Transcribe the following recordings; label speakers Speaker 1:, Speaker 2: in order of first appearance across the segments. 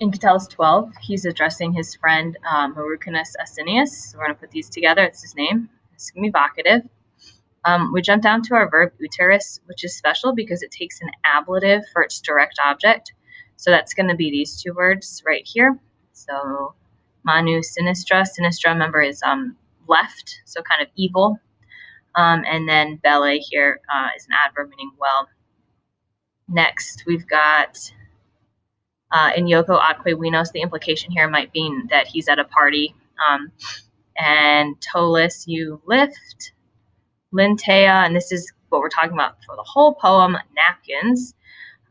Speaker 1: In Catullus 12, he's addressing his friend Marucanus Asinius. So we're going to put these together. It's his name. It's going to be vocative. We jump down to our verb uterus, which is special because it takes an ablative for its direct object. So that's going to be these two words right here. So manu sinistra. Sinistra, remember, is left, so kind of evil. And then belle here is an adverb meaning well. Next, we've got in Yoko atque Winos, the implication here might be that he's at a party. And Tolis, you lift. Lintea, and this is what we're talking about for the whole poem, napkins.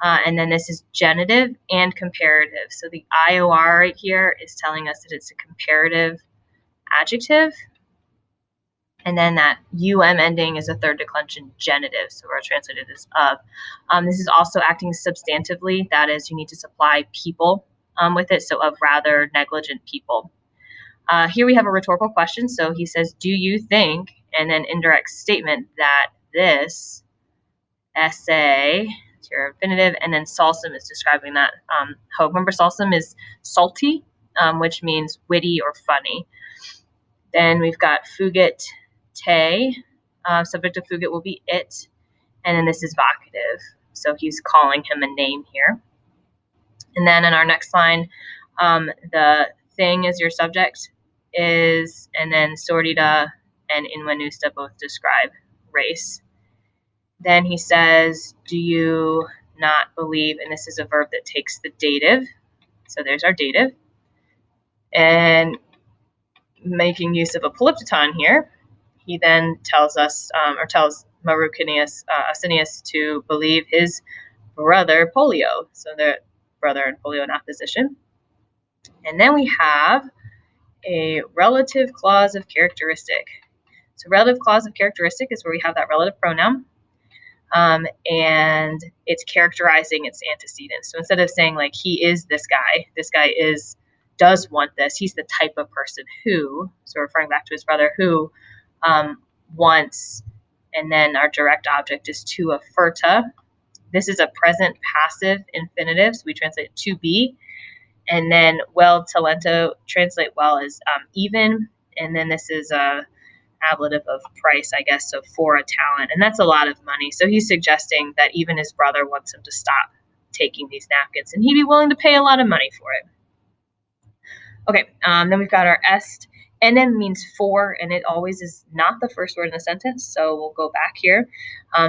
Speaker 1: And then this is genitive and comparative. So the IOR right here is telling us that it's a comparative adjective. And then that UM ending is a third declension genitive. So we're translated as of. This is also acting substantively. That is, you need to supply people with it. So of rather negligent people. Here we have a rhetorical question. So he says, do you think, and then indirect statement, that this essay, it's your infinitive, and then salsum is describing that hope. Remember, salsum is salty, which means witty or funny. Then we've got fugit te. Subject of fugit will be it. And then this is vocative. So he's calling him a name here. And then in our next line, the thing is your subject is, and then sordida and invenusta both describe race. Then he says, do you not believe, and this is a verb that takes the dative. So there's our dative. And making use of a polyptoton here, he then tells us, or tells Marucanus Asinius to believe his brother Polio. So the brother and Polio in opposition. And then we have a relative clause of characteristic. So relative clause of characteristic is where we have that relative pronoun, and it's characterizing its antecedent. So instead of saying like he is this guy does want this, he's the type of person who, so referring back to his brother, who wants, and then our direct object is to aferta. This is a present passive infinitive, so we translate to be. And then well talento, translate well as even, and then this is a ablative of price, I guess, so for a talent, and that's a lot of money. So he's suggesting that even his brother wants him to stop taking these napkins, and he'd be willing to pay a lot of money for it. Okay, then we've got our est. NM means for, and it always is not the first word in the sentence, so we'll go back here.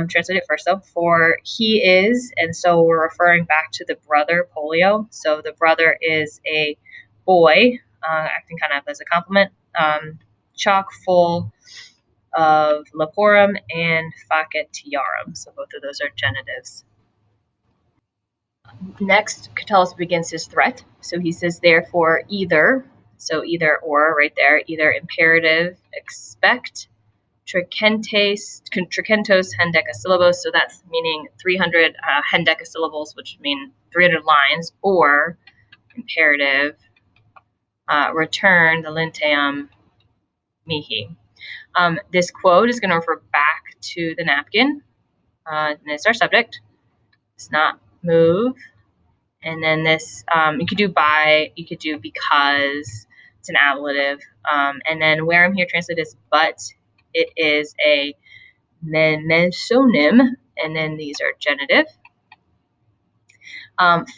Speaker 1: Translate it first, though. For he is, and so we're referring back to the brother, Polio. So the brother is a boy, acting kind of as a compliment, chock full of laporum and facetiarum. So both of those are genitives. Next, Catullus begins his threat. So he says, therefore, either, so either or right there, either imperative, expect, tricentos hendecasyllabos, so that's meaning 300 hendecasyllables, which mean 300 lines, or imperative, return the linteum mihi. This quote is going to refer back to the napkin, and it's our subject. It's not move. And then this, you could do by, you could do because, it's an ablative. And then where I'm here translated as but, it is a mensonym, and then these are genitive.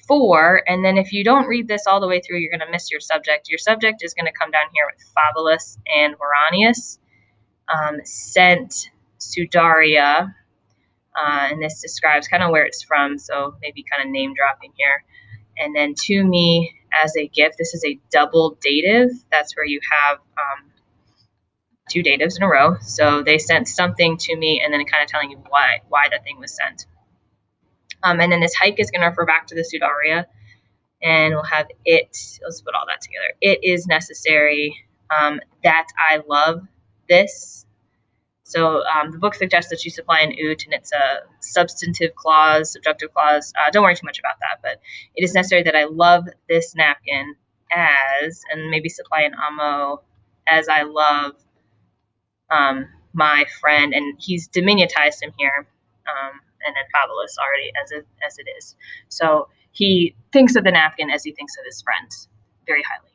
Speaker 1: For, and then if you don't read this all the way through, you're going to miss your subject. Your subject is going to come down here with Fabullus and Veranius. Sent Sudaria, and this describes kind of where it's from, so maybe kind of name dropping here. And then to me as a gift, this is a double dative. That's where you have two datives in a row. So they sent something to me, and then kind of telling you why the thing was sent. And then this hike is going to refer back to the Sudaria, and we'll have it. Let's put all that together. It is necessary that I love this. So the book suggests that you supply an ut, and it's a substantive clause, subjunctive clause. Don't worry too much about that, but it is necessary that I love this napkin as, and maybe supply an amo, as I love my friend. And he's diminutized him here, and then fabulous already as it is. So he thinks of the napkin as he thinks of his friends very highly.